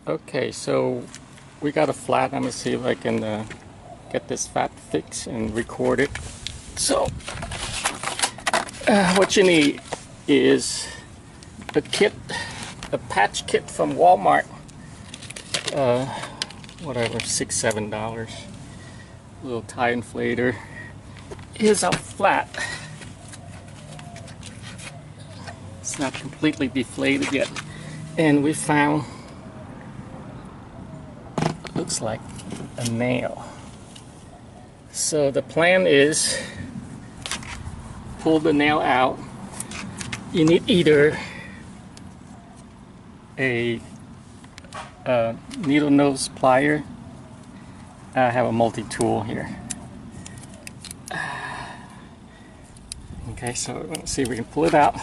Okay, so we got a flat. I'm gonna see if I can get this flat fixed and record it. So what you need is a kit, a patch kit from Walmart. Whatever, $6-7. Little tie inflator. Here's our flat. It's not completely deflated yet, and we found, looks like a nail. So the plan is pull the nail out. You need either a needle nose plier. I have a multi-tool here. Okay, so let's see if we can pull it out.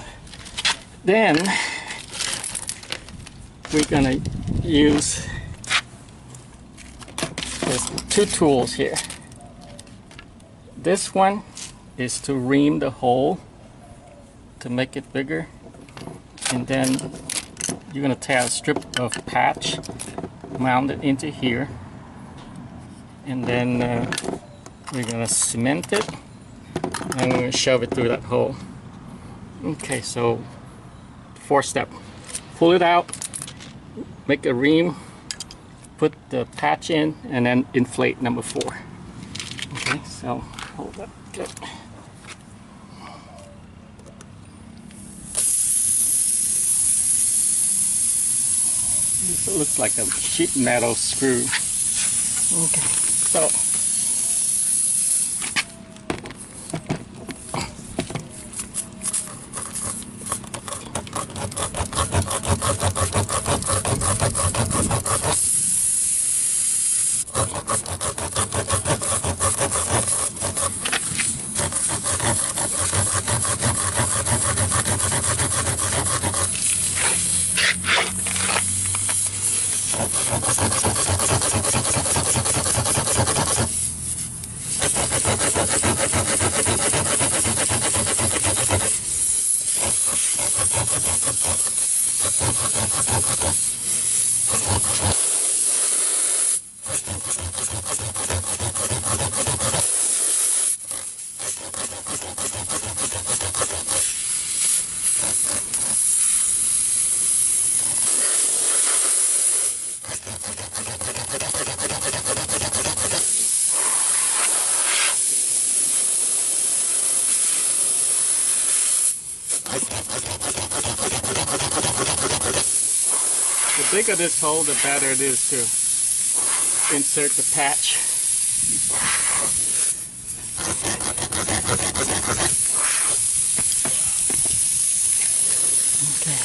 Then we're gonna use, there's two tools here. This one is to ream the hole to make it bigger, and then you're gonna tear a strip of patch, mount it into here, and then we're gonna cement it, and we're gonna shove it through that hole. Okay, so 4-step: pull it out, make a ream, put the patch in, and then inflate number 4. Okay, so hold up. Good. This looks like a sheet metal screw. Okay, so the bigger this hole, the better it is to insert the patch. Okay.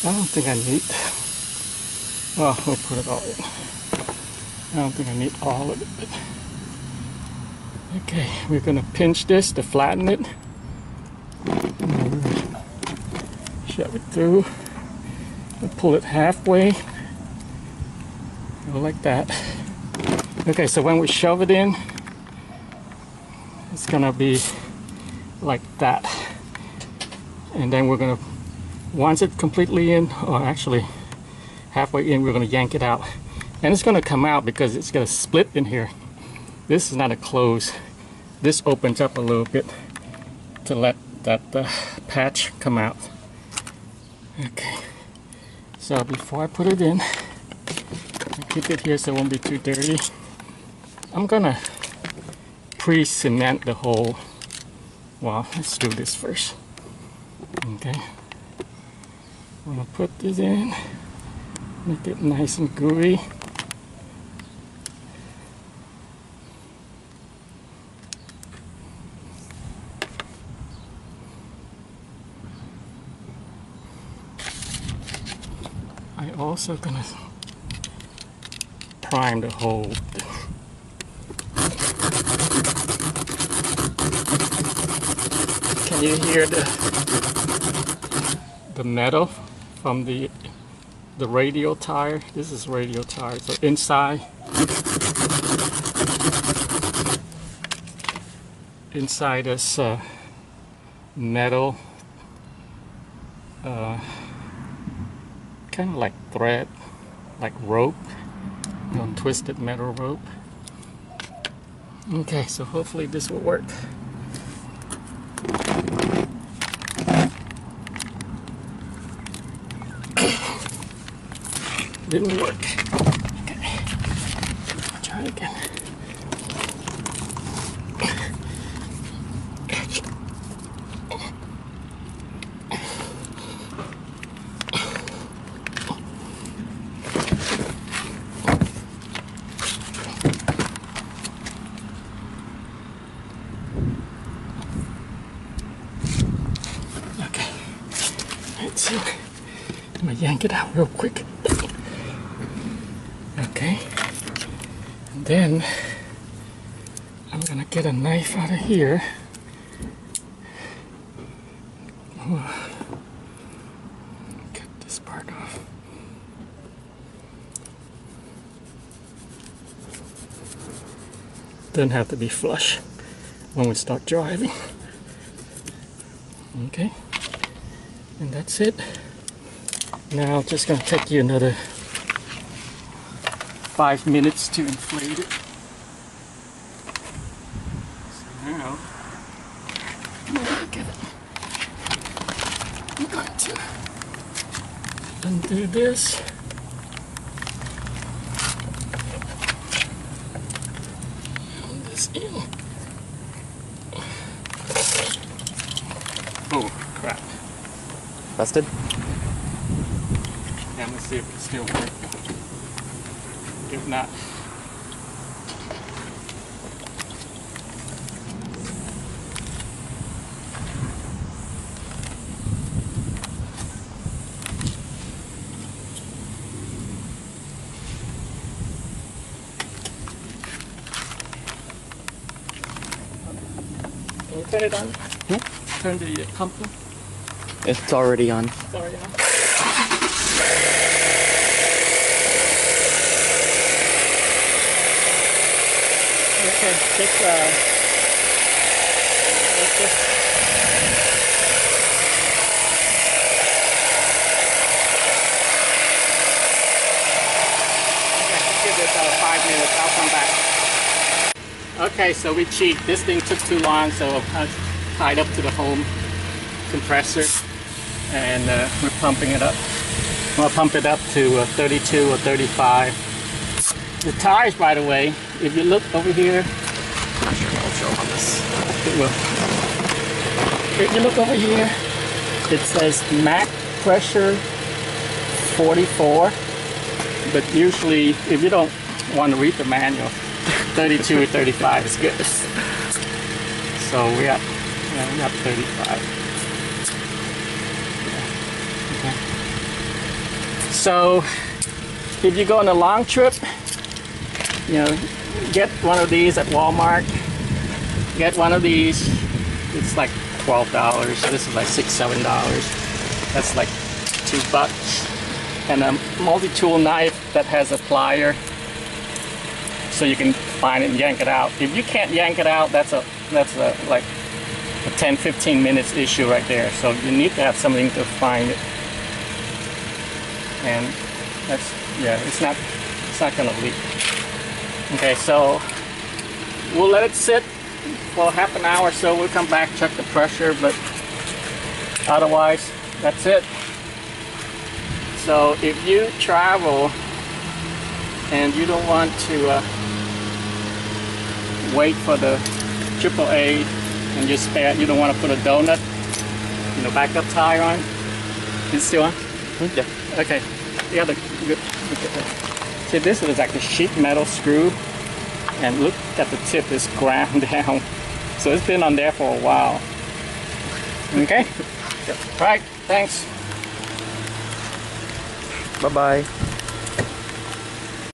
I don't think I need, well, we'll put it all in. I don't think I need all of it. Okay, we're gonna pinch this to flatten it. Shove it through. We'll pull it halfway. Go like that. Okay, so when we shove it in, it's gonna be like that. And then we're gonna, once it's completely in, or actually halfway in, we're gonna yank it out. And it's gonna come out because it's gonna split in here. This is not a close. This opens up a little bit to let that patch come out. Okay, so before I put it in, I keep it here so it won't be too dirty. I'm gonna pre-cement the hole. Well, let's do this first. Okay, I'm gonna put this in, make it nice and gooey. I'm also gonna prime the hole. Can you hear the metal from the radial tire? This is radial tire. So inside this metal, kind of like thread, like rope, twisted metal rope. Okay, so hopefully this will work. Didn't work. Okay, try it again. Okay, let's see. I'm gonna yank it out real quick. Okay, and then I'm gonna get a knife out of here. Cut this part off. Doesn't have to be flush when we start driving. Okay, and that's it. Now it's just gonna take you another 5 minutes to inflate it. So now, look at it. I'm going to undo this. Hold this in. Oh, crap. Busted? Yeah, I'm gonna see if it still works. If not, can you turn it on? Turn the pump on. It's already on. It's already on. Okay, let's just give this 5 minutes. I'll come back. Okay, so we cheat. This thing took too long, so I tied up to the home compressor, and we're pumping it up. We'll pump it up to 32 or 35. The tires, by the way, if you look over here, I'm not sure it'll show on this. it will. If you look over here, it says MAC pressure 44, but usually if you don't want to read the manual, 32 or 35 is good. So we got 35. Okay. So if you go on a long trip, get one of these at Walmart. Get one of these. It's like $12. This is like $6, $7. That's like $2. And a multi-tool knife that has a plier, so you can find it and yank it out. If you can't yank it out, that's like a 10-15 minutes issue right there. So you need to have something to find it. And it's not gonna leak. Okay, so we'll let it sit for half an hour or so. We'll come back, check the pressure, but otherwise, that's it. So if you travel and you don't want to wait for the AAA and you don't want to put a donut, backup tire on, it's still on? Yeah. Okay, the other good. Look at that. See, this is like a sheet metal screw, and look at the tip is ground down. So it's been on there for a while. Okay? Yep. All right, thanks. Bye-bye.